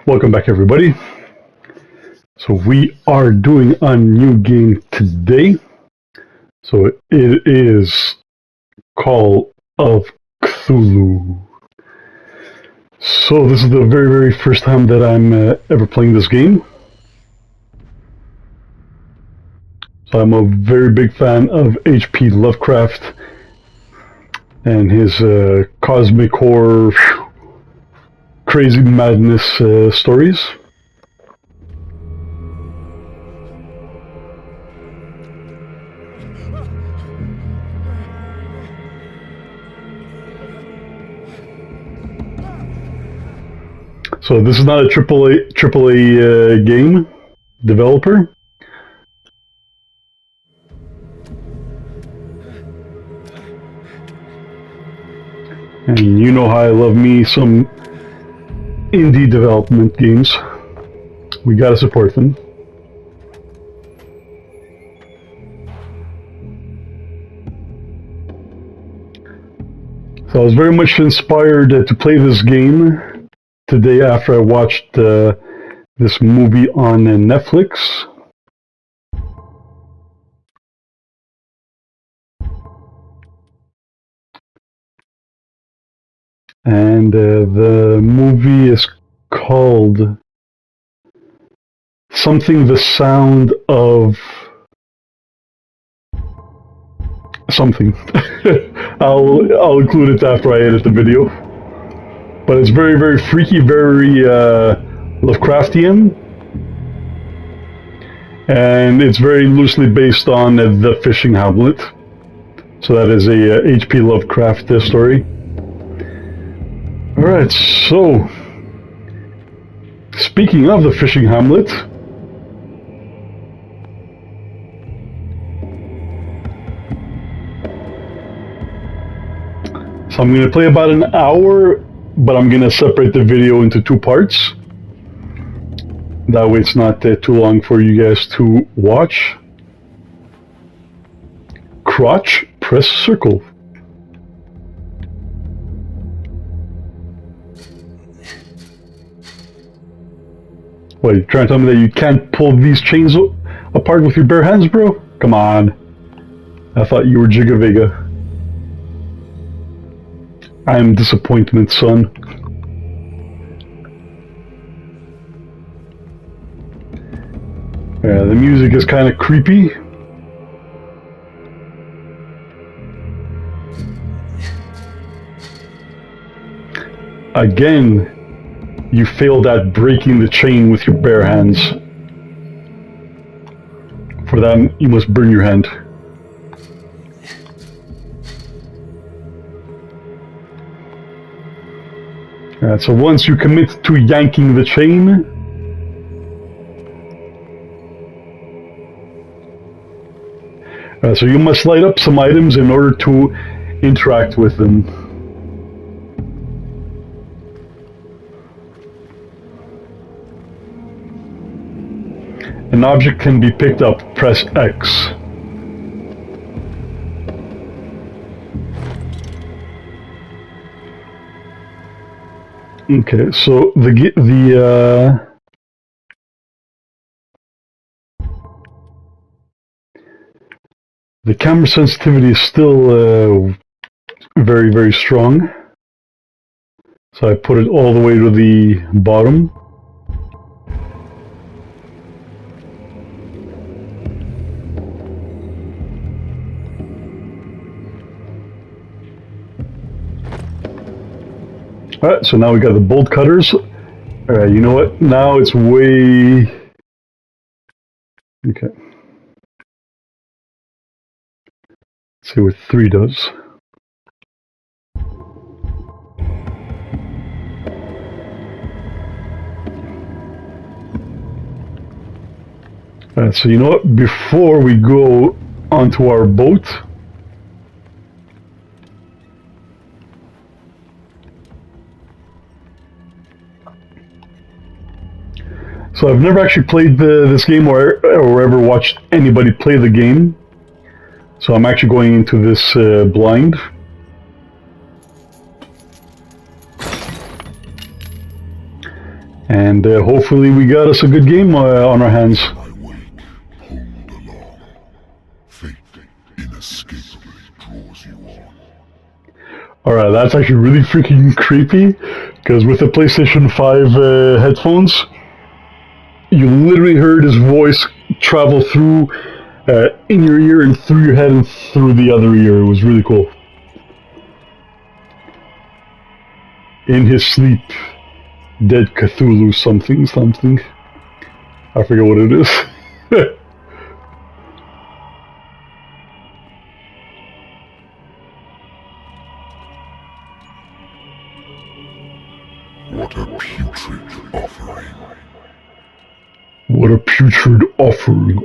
Welcome back, everybody. So we are doing a new game today. So it is called of Cthulhu. So this is the very first time that I'm ever playing this game. So I'm a very big fan of HP Lovecraft and his cosmic horror, crazy madness stories. So this is not a AAA game developer. And you know how I love me some indie development games. We gotta support them. So I was very much inspired to play this game today after I watched this movie on Netflix. And the movie is called something the sound of something. I'll include it after I edit the video. But it's very freaky, very Lovecraftian. And it's very loosely based on the Fishing Hamlet. So that is a HP Lovecraft story. Alright, so speaking of the Fishing Hamlet, so I'm going to play about an hour, but I'm going to separate the video into two parts. That way it's not too long for you guys to watch. Crotch, press circle. What, you trying to tell me that you can't pull these chains apart with your bare hands, bro? Come on. I thought you were GiggaVega. I am disappointment, son. Yeah, the music is kind of creepy. Again, you failed at breaking the chain with your bare hands. For that, you must burn your hand. Alright, so once you commit to yanking the chain, so you must light up some items in order to interact with them. An object can be picked up, press X. Okay, so the camera sensitivity is still very strong. So I put it all the way to the bottom. Alright, so now we got the bolt cutters. Alright, you know what? Now it's way... Okay. Let's see what 3 does. Alright, so you know what? Before we go onto our boat, so I've never actually played this game or ever watched anybody play the game. So I'm actually going into this blind. And hopefully we got us a good game on our hands. My wake pulled along. Fate inescapably draws you on. Alright, that's actually really freaking creepy, because with the PlayStation 5 headphones, you literally heard his voice travel through in your ear and through your head and through the other ear. It was really cool. In his sleep, Dead Cthulhu something. I forget what it is. What a putrid offering. What a putrid offering.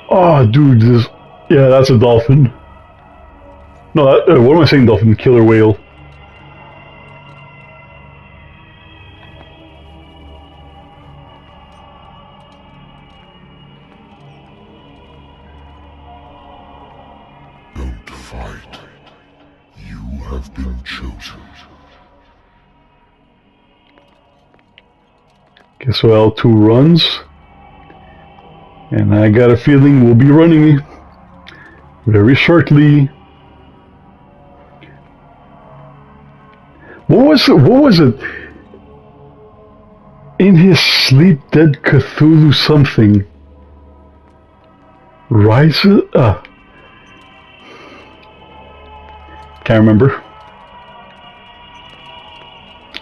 Oh, dude, this... Yeah, that's a dolphin. No, what am I saying, dolphin? Killer whale. Don't fight. You have been chosen. Guess what, L2 runs. And I got a feeling we'll be running very shortly. What was it? In his sleep, Dead Cthulhu something. Rises? Can't remember.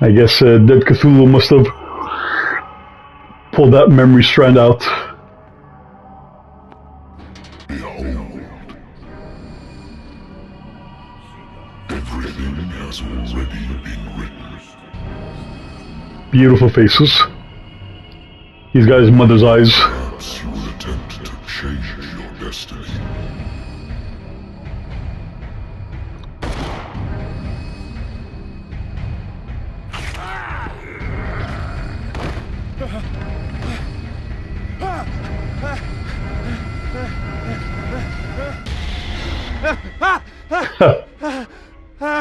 I guess Dead Cthulhu must have pulled that memory strand out. Behold. Everything has already been written. Beautiful faces. He's got his mother's eyes. Perhaps you will attempt to change your destiny.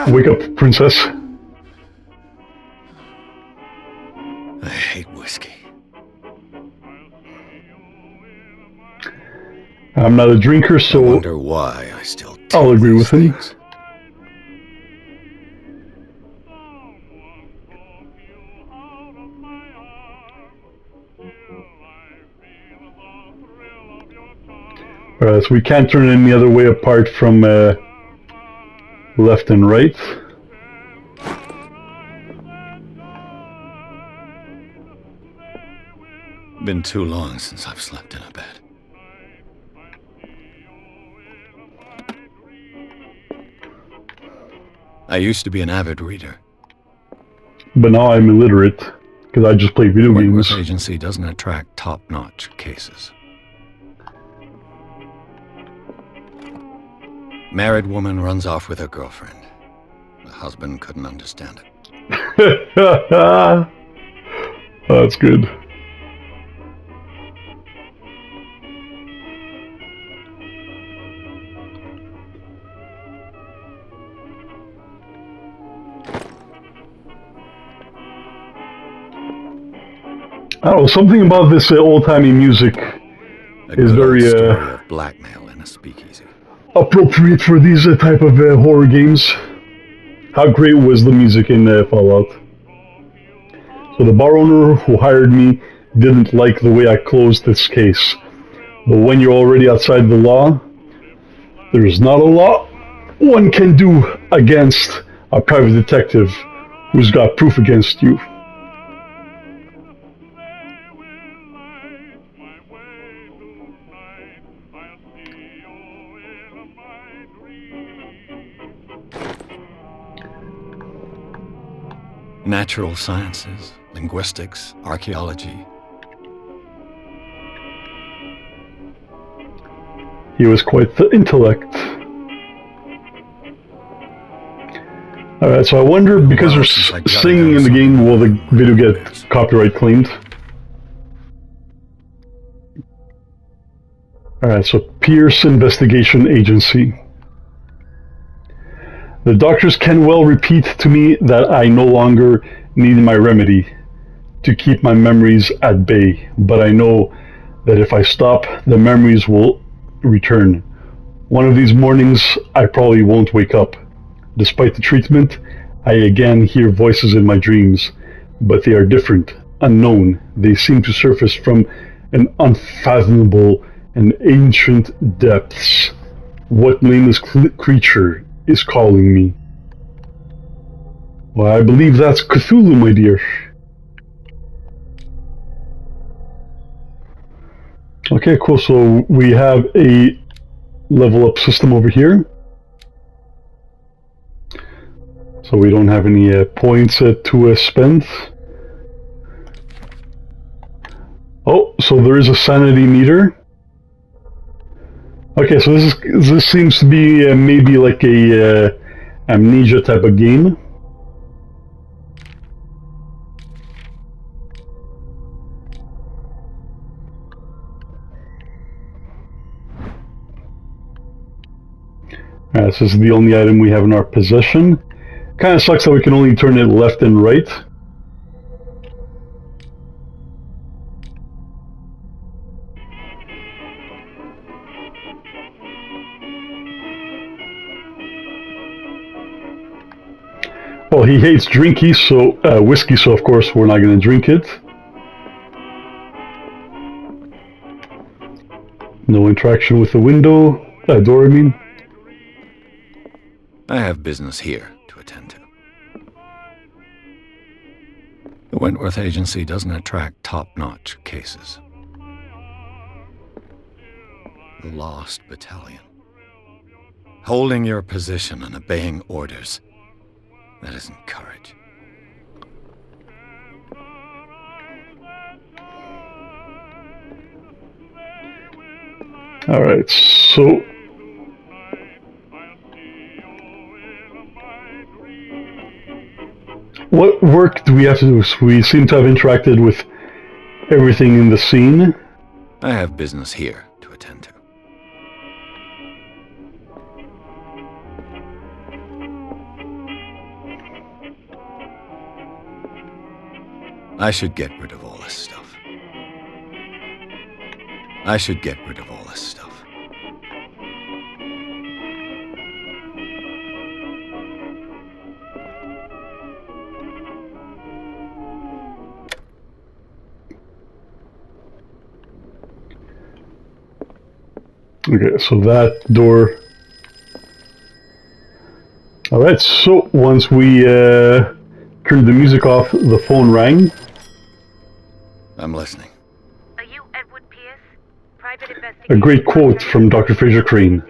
Wake up, princess. I hate whiskey. I'm not a drinker, I so wonder why I still take I'll agree with these him. things. Alright, so we can't turn any other way apart from left and right. Been too long since I've slept in a bed. I used to be an avid reader. But now I'm illiterate, because I just play video Wentworth games. Agency doesn't attract top-notch cases. Married woman runs off with her girlfriend. The husband couldn't understand it. That's good. I don't know, something about this old-timey music is very story of blackmail in a speakeasy. appropriate for these type of horror games. How great was the music in Fallout? So the bar owner who hired me didn't like the way I closed this case. But when you're already outside the law, there's not a lot one can do against a private detective who's got proof against you. Natural sciences, linguistics, archaeology. He was quite the intellect. Alright, so I wonder, because there's singing in the game, will the video get copyright claimed? Alright, so Pierce Investigation Agency. The doctors can well repeat to me that I no longer need my remedy to keep my memories at bay, but I know that if I stop, the memories will return. One of these mornings, I probably won't wake up. Despite the treatment, I again hear voices in my dreams, but they are different, unknown. They seem to surface from an unfathomable and ancient depths. What nameless creature is calling me? Well, I believe that's Cthulhu, my dear. Okay, cool. So we have a level up system over here. So we don't have any points to spend. Oh, so there is a sanity meter. Okay, so this seems to be maybe like a amnesia type of game. This is the only item we have in our possession. Kind of sucks that we can only turn it left and right. Well, he hates whiskey, so of course we're not going to drink it. No interaction with the door, I mean. I have business here to attend to. The Wentworth Agency doesn't attract top-notch cases. The Lost Battalion. Holding your position and obeying orders. That isn't courage. Alright, so... what work do we have to do? So we seem to have interacted with everything in the scene. I have business here to attend to. I should get rid of all this stuff. I should get rid of all this stuff. Okay, so that door... Alright, so once we turned the music off, the phone rang. I'm listening. Are you Edward Pierce? Private investigator. A great quote from Dr. Fraser Crane.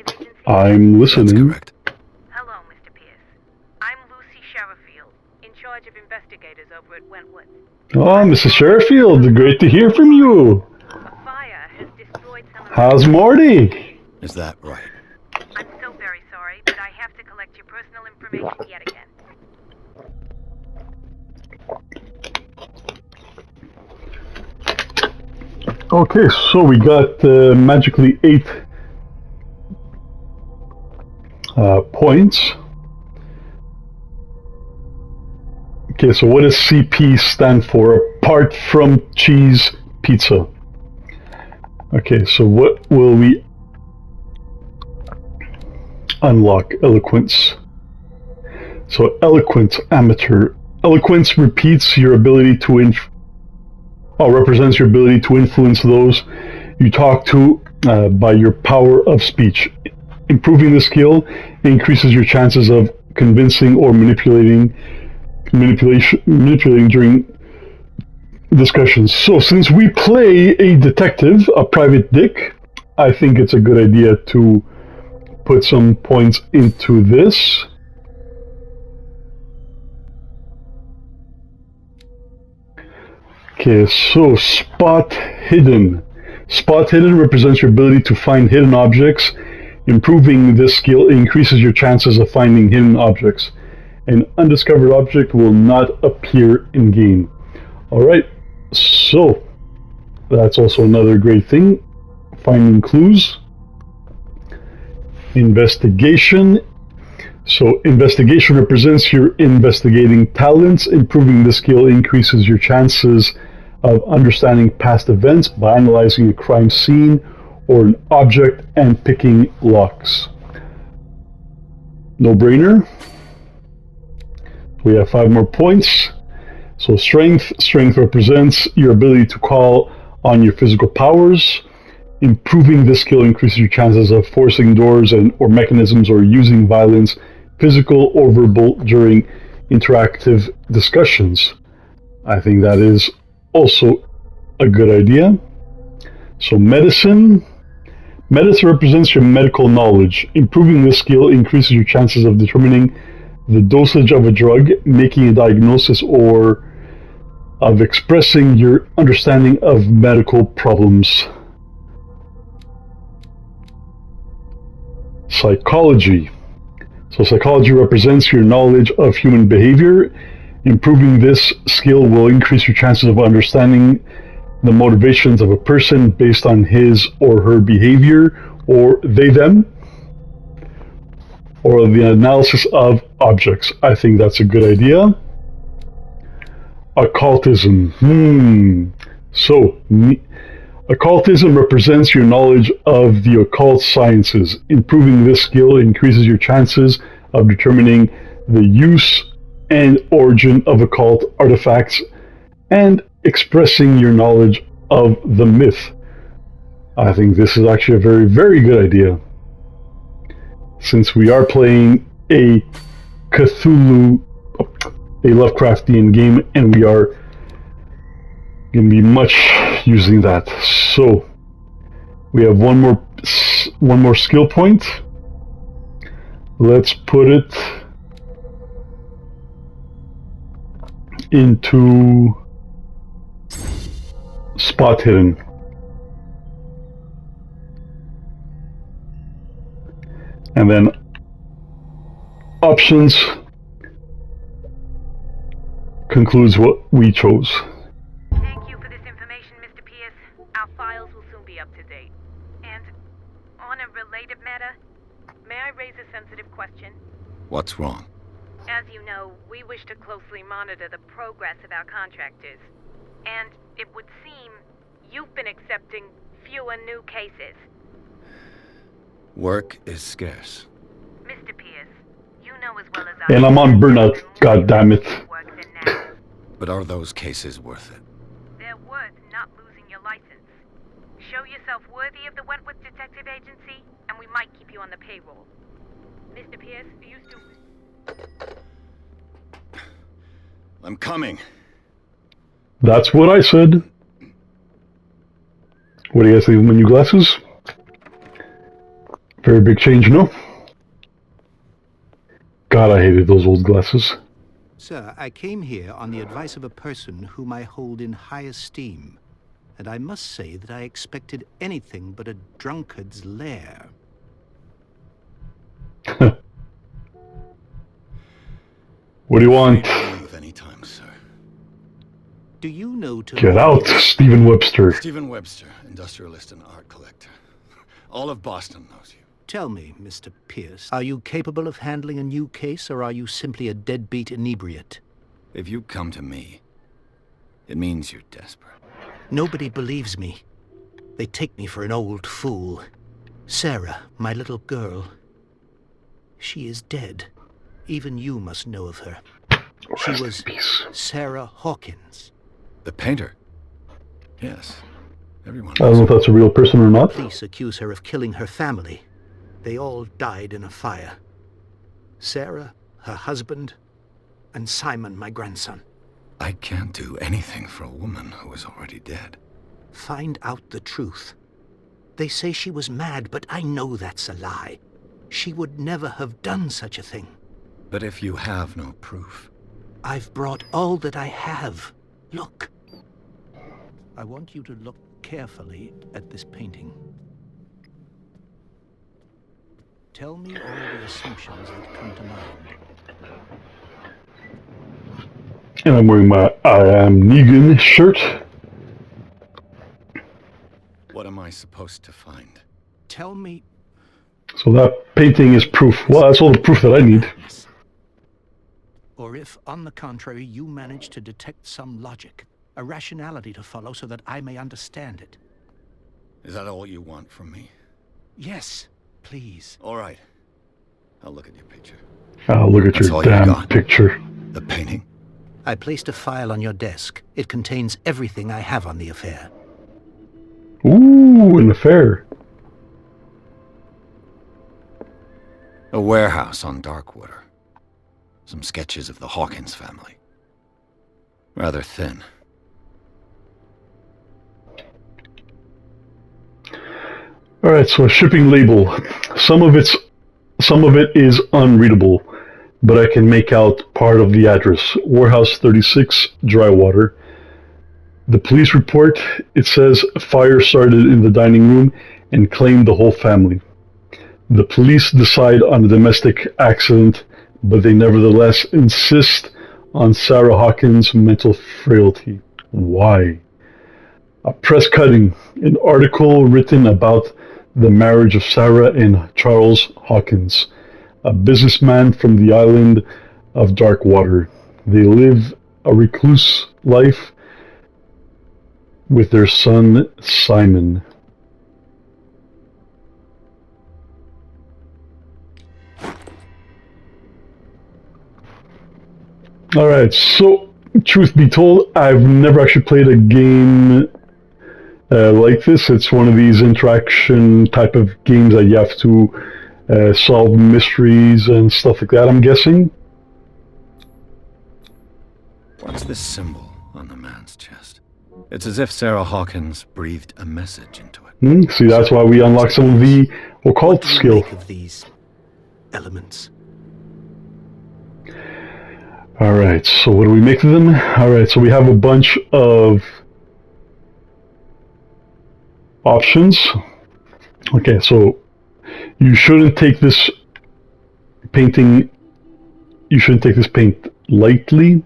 I'm listening. That's correct. Hello, Mr. Pierce. I'm Lucy Sherifield, in charge of investigators over at Wentworth. Oh, Mrs. Sherifield, great to hear from you. A fire has destroyed some of How's Morty? Is that right? I'm so very sorry, but I have to collect your personal information yet again. Okay, so we got magically 8 points. Okay, so what does CP stand for? Apart from cheese pizza. Okay, so what will we unlock? Eloquence. So eloquent amateur. Eloquence repeats your ability to represents your ability to influence those you talk to by your power of speech. Improving the skill increases your chances of convincing or manipulating during discussions. So since we play a detective, a private dick, I think it's a good idea to put some points into this. Okay, so spot hidden. Spot hidden represents your ability to find hidden objects. Improving this skill increases your chances of finding hidden objects. An undiscovered object will not appear in game. Alright, so that's also another great thing. Finding clues. Investigation. So investigation represents your investigating talents. Improving this skill increases your chances of understanding past events by analyzing a crime scene or an object and picking locks. No brainer. We have 5 more points. So strength represents your ability to call on your physical powers. Improving this skill increases your chances of forcing doors or mechanisms or using violence, physical or verbal, during interactive discussions. I think that is also a good idea. So medicine represents your medical knowledge. Improving this skill increases your chances of determining the dosage of a drug, making a diagnosis, or of expressing your understanding of medical problems. Psychology. So psychology represents your knowledge of human behavior. Improving this skill will increase your chances of understanding the motivations of a person based on his or her behavior, or they, them, or the analysis of objects. I think that's a good idea. Occultism. So, occultism represents your knowledge of the occult sciences. Improving this skill increases your chances of determining the use and origin of occult artifacts and expressing your knowledge of the myth. I think this is actually a very, very good idea. Since we are playing a Cthulhu, a Lovecraftian game, and we are going to be much using that. So we have one more skill point. Let's put it into spot hidden. And then options concludes what we chose. Thank you for this information, Mr. Pierce. Our files will soon be up to date. And on a related matter, may I raise a sensitive question? What's wrong? As you know, we wish to closely monitor the progress of our contractors. And it would seem you've been accepting fewer new cases. Work is scarce. Mr. Pierce, you know as well as I And I'm on burnout, god damn it. But are those cases worth it? They're worth not losing your license. Show yourself worthy of the Wentworth Detective Agency, and we might keep you on the payroll. Mr. Pierce, are you still... I'm coming. That's what I said. What do you guys think of my new glasses? Very big change, no? God, I hated those old glasses. Sir, I came here on the advice of a person whom I hold in high esteem, and I must say that I expected anything but a drunkard's lair. What do you want? Leave anytime, sir. Do you know to... Get out, Stephen Webster. Stephen Webster, industrialist and art collector. All of Boston knows you. Tell me, Mr. Pierce, are you capable of handling a new case, or are you simply a deadbeat inebriate? If you come to me, it means you're desperate. Nobody believes me. They take me for an old fool. Sarah, my little girl, she is dead. Even you must know of her. She was Sarah Hawkins. The painter? Yes. Everyone I don't know if that's a real person or not. Police accuse her of killing her family. They all died in a fire. Sarah, her husband, and Simon, my grandson. I can't do anything for a woman who is already dead. Find out the truth. They say she was mad, but I know that's a lie. She would never have done such a thing. But if you have no proof... I've brought all that I have. Look. I want you to look carefully at this painting. Tell me all the assumptions that come to mind. And I'm wearing my I Am Negan shirt. What am I supposed to find? Tell me... So that painting is proof. Well, that's all the proof that I need. Or if, on the contrary, you manage to detect some logic, a rationality to follow so that I may understand it. Is that all you want from me? Yes, please. All right. I'll look at your picture. Oh, look at That's your all you damn got? picture. The painting? I placed a file on your desk. It contains everything I have on the affair. Ooh, an affair. A warehouse on Darkwater. Some sketches of the Hawkins family. Rather thin. Alright, so a shipping label. Some of it is unreadable, but I can make out part of the address. Warehouse 36, Drywater. The police report, it says a fire started in the dining room and claimed the whole family. The police decide on a domestic accident, but they nevertheless insist on Sarah Hawkins' mental frailty. Why? A press cutting, an article written about the marriage of Sarah and Charles Hawkins, a businessman from the island of Darkwater. They live a recluse life with their son Simon. Alright, so truth be told, I've never actually played a game like this. It's one of these interaction type of games that you have to solve mysteries and stuff like that, I'm guessing. What's this symbol on the man's chest? It's as if Sarah Hawkins breathed a message into it. See, that's why we unlock some of the occult What do you skill. make of these elements? Alright, so what do we make of them? Alright, so we have a bunch of options. Okay, so you shouldn't take this paint lightly.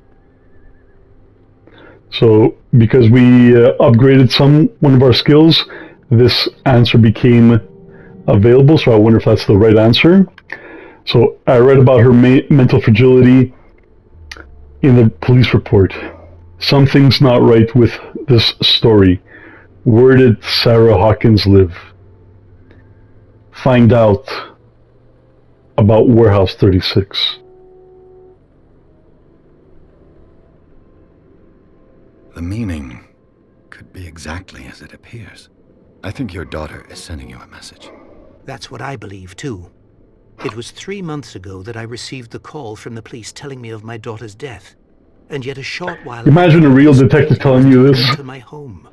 So because we upgraded one of our skills, this answer became available, so I wonder if that's the right answer. So I read about her mental fragility in the police report. Something's not right with this story. Where did Sarah Hawkins live? Find out about Warehouse 36. The meaning could be exactly as it appears. I think your daughter is sending you a message. That's what I believe, too. It was 3 months ago that I received the call from the police telling me of my daughter's death. And yet a short while Imagine a real detective telling you this. to my home.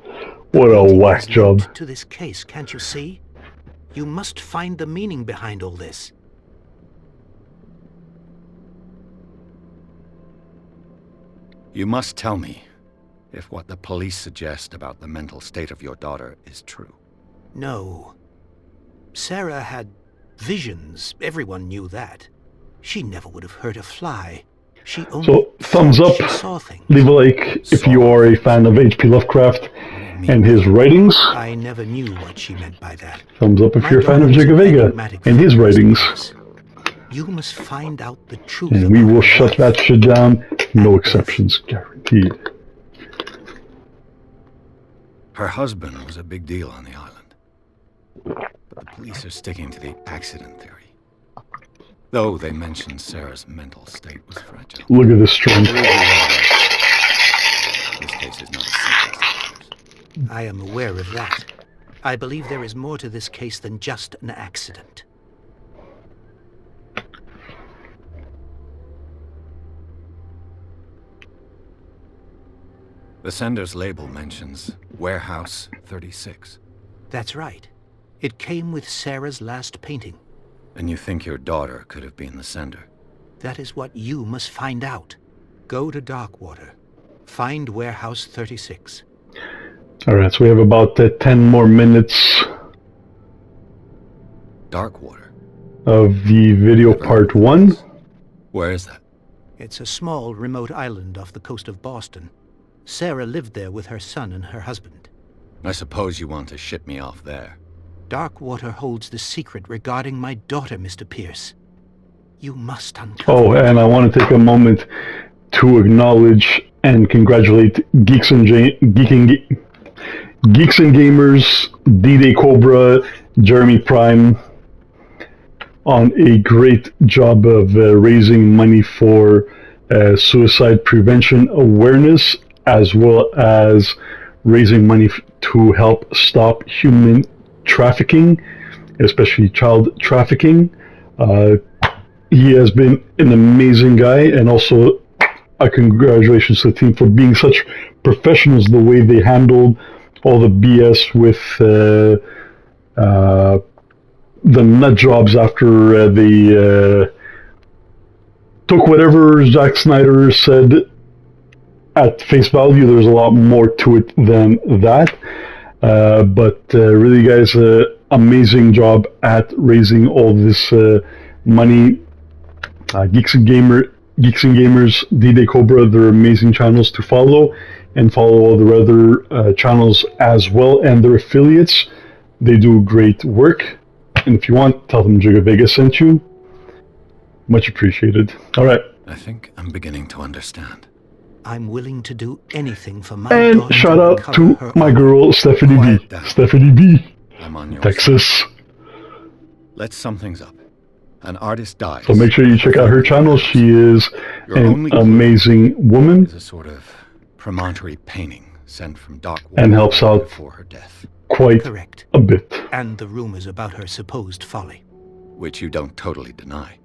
What a whack It's job. linked to this case, can't you see? You must find the meaning behind all this. You must tell me if what the police suggest about the mental state of your daughter is true. No. Sarah had visions. Everyone knew that. She never would have hurt a fly. She only So, thumbs up, she saw things. leave a like if you are a fan of HP Lovecraft and his writings. I never knew what she meant by that. Thumbs up if My you're a fan of daughter was an GiggaVega enigmatic and his figure, writings. yes. You must find out the truth. And we about will her shut life. that shit down. No exceptions guaranteed. Her husband was a big deal on the island. But the police are sticking to the accident theory. Though they mentioned Sarah's mental state was fragile. Look at this strength. This case is not as simple as the others. I am aware of that. I believe there is more to this case than just an accident. The sender's label mentions Warehouse 36. That's right. It came with Sarah's last painting. And you think your daughter could have been the sender? That is what you must find out. Go to Darkwater. Find Warehouse 36. Alright, so we have about 10 more minutes Darkwater? of the video part 1. Where is that? It's a small, remote island off the coast of Boston. Sarah lived there with her son and her husband. I suppose you want to ship me off there. Darkwater holds the secret regarding my daughter, Mr. Pierce. You must uncover Oh, and I want to take a moment to acknowledge and congratulate Geeks and Gamers, D-Day Cobra, Jeremy Prime on a great job of raising money for suicide prevention awareness, as well as raising money to help stop human trafficking, especially child trafficking. He has been an amazing guy, and also a congratulations to the team for being such professionals, the way they handled all the BS with the nut jobs after they took whatever Zack Snyder said at face value. There's a lot more to it than that. But really, guys, amazing job at raising all this money. Geeks and Gamers, D-Day Cobra, they're amazing channels to follow, and follow all their other channels as well, and their affiliates. They do great work, and if you want, tell them GiggaVega sent you. Much appreciated. All right. I think I'm beginning to understand. I'm willing to do anything for my And daughter. shout out to recover her my honor. girl, Stephanie B. Quiet down. Stephanie B. I'm on your Texas. side. Let's sum things up. An artist dies. So make sure you check out her channel. She is Your an only clue amazing woman is a sort of promontory painting sent from Darkwater and helps out before her death, quite Correct. a bit. And the rumors about her supposed folly. which you don't totally deny.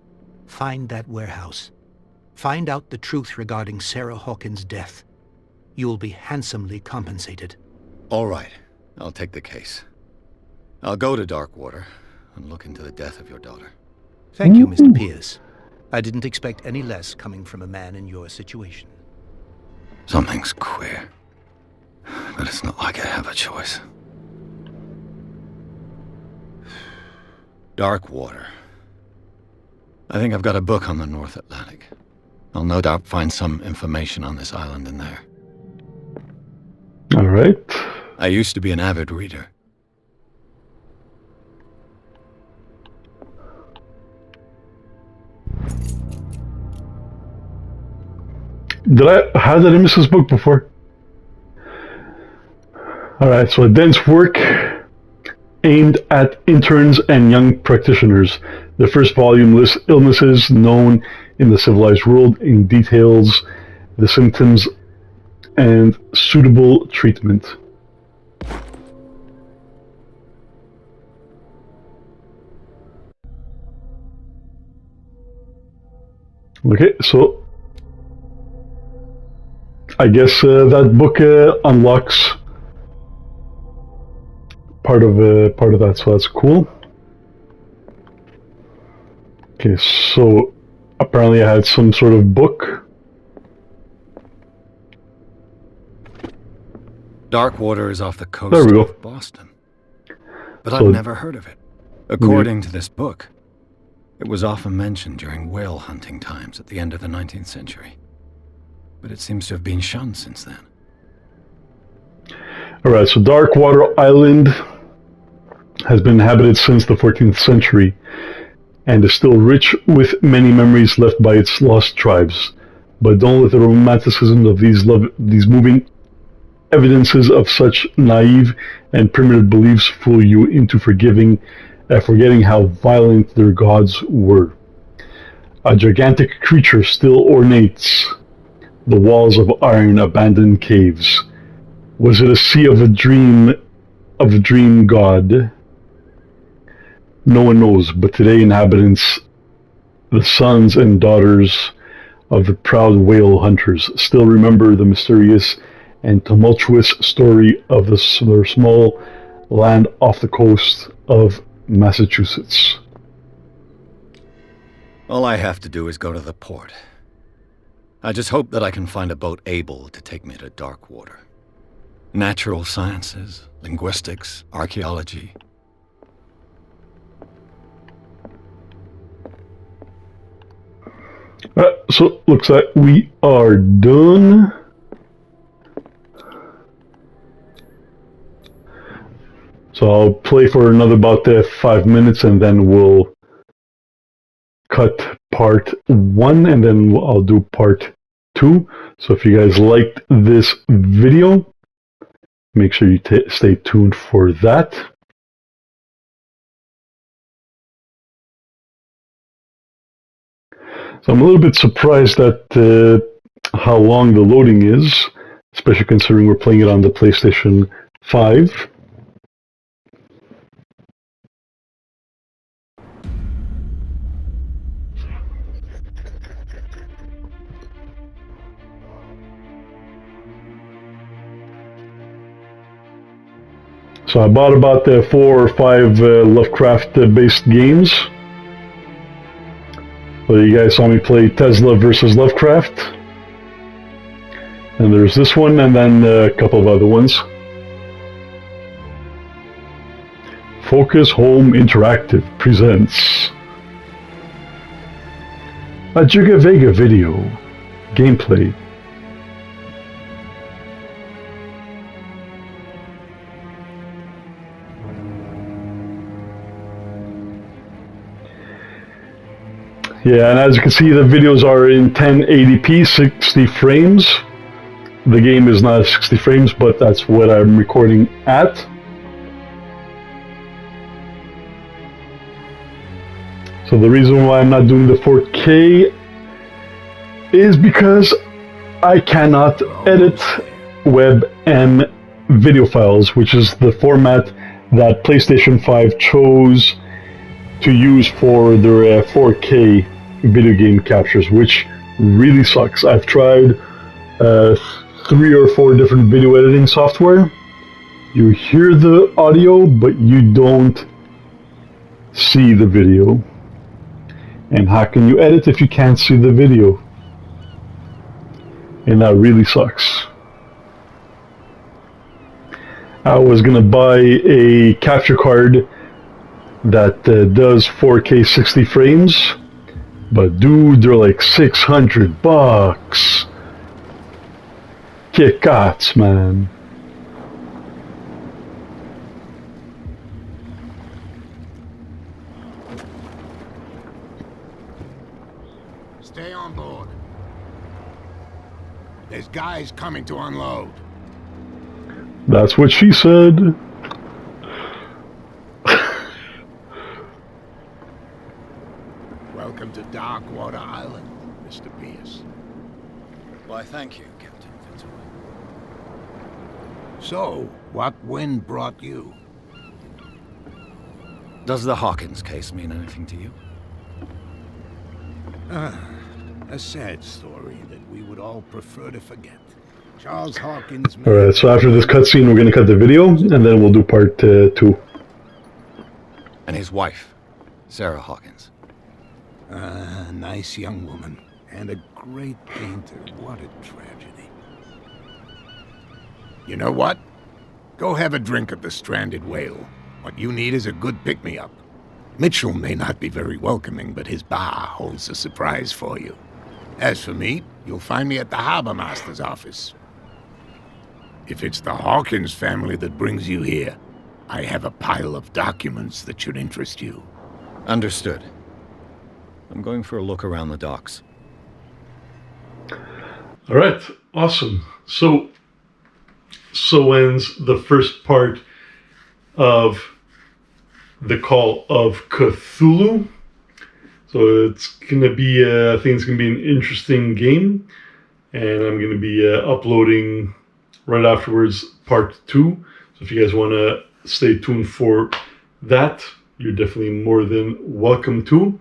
Find that warehouse. Find out the truth regarding Sarah Hawkins' death. You will be handsomely compensated. All right, I'll take the case. I'll go to Darkwater and look into the death of your daughter. Thank you, Mr. Pierce. I didn't expect any less coming from a man in your situation. Something's queer, but it's not like I have a choice. Darkwater. I think I've got a book on the North Atlantic. I'll no doubt find some information on this island in there. All right. I used to be an avid reader. How did I miss this book before? Alright, so a dense work aimed at interns and young practitioners. The first volume lists illnesses known in the civilized world and details the symptoms and suitable treatment. Okay, so I guess that book unlocks part of that, so that's cool. Okay, so apparently I had some sort of book. Darkwater is off the coast There we go. of Boston. But So- I've never heard of it. According to this book, it was often mentioned during whale hunting times at the end of the 19th century. But it seems to have been shunned since then. Alright, so Darkwater Island has been inhabited since the 14th century and is still rich with many memories left by its lost tribes. But don't let the romanticism of these moving evidences of such naive and primitive beliefs fool you into forgetting how violent their gods were. A gigantic creature still ornates the walls of iron abandoned caves. Was it a sea of a dream god? No one knows, but today inhabitants, the sons and daughters of the proud whale hunters, still remember the mysterious and tumultuous story of their small land off the coast of Massachusetts. All I have to do is go to the port. I just hope that I can find a boat able to take me to Darkwater. Natural sciences, linguistics, archaeology. So looks like we are done. So I'll play for another about 5 minutes, and then we'll cut part 1, and then I'll do part 2. So if you guys liked this video, make sure you stay tuned for that. So I'm a little bit surprised at how long the loading is, especially considering we're playing it on the PlayStation 5. So I bought about 4 or 5 Lovecraft-based games. So you guys saw me play Tesla versus Lovecraft. And there's this one, and then a couple of other ones. Focus Home Interactive presents a GiggaVega video gameplay. Yeah, and as you can see, the videos are in 1080p, 60 frames. The game is not 60 frames, but that's what I'm recording at. So the reason why I'm not doing the 4K is because I cannot edit WebM video files, which is the format that PlayStation 5 chose to use for their 4K video game captures, which really sucks. I've tried 3 or 4 different video editing software. You hear the audio, but you don't see the video. And how can you edit if you can't see the video? And that really sucks. I was gonna buy a capture card that does 4K 60 frames, but dude, they're like $600. Kick ass, man. Stay on board. There's guys coming to unload. That's what she said. Welcome to Darkwater Island, Mr. Pierce. Why, thank you, Captain Fitzroy. So, what wind brought you? Does the Hawkins case mean anything to you? A sad story that we would all prefer to forget. Charles Hawkins... Alright, so after this cutscene, we're gonna cut the video, and then we'll do part 2. And his wife, Sarah Hawkins. Nice young woman. And a great painter. What a tragedy. You know what? Go have a drink at the Stranded Whale. What you need is a good pick-me-up. Mitchell may not be very welcoming, but his bar holds a surprise for you. As for me, you'll find me at the Harbor Master's office. If it's the Hawkins family that brings you here, I have a pile of documents that should interest you. Understood. I'm going for a look around the docks. Alright, awesome. So ends the first part of the Call of Cthulhu. So it's gonna be, I think it's gonna be an interesting game, and I'm gonna be uploading right afterwards part 2. So if you guys wanna stay tuned for that, you're definitely more than welcome to.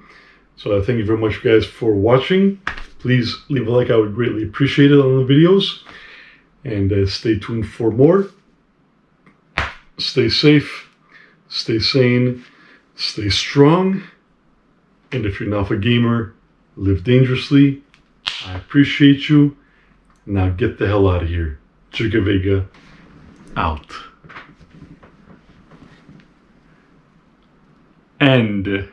So thank you very much, guys, for watching. Please leave a like, I would greatly appreciate it on the videos, and stay tuned for more. Stay safe, stay sane, stay strong, and if you're an alpha gamer, live dangerously. I appreciate you. Now get the hell out of here. GiggaVega out. And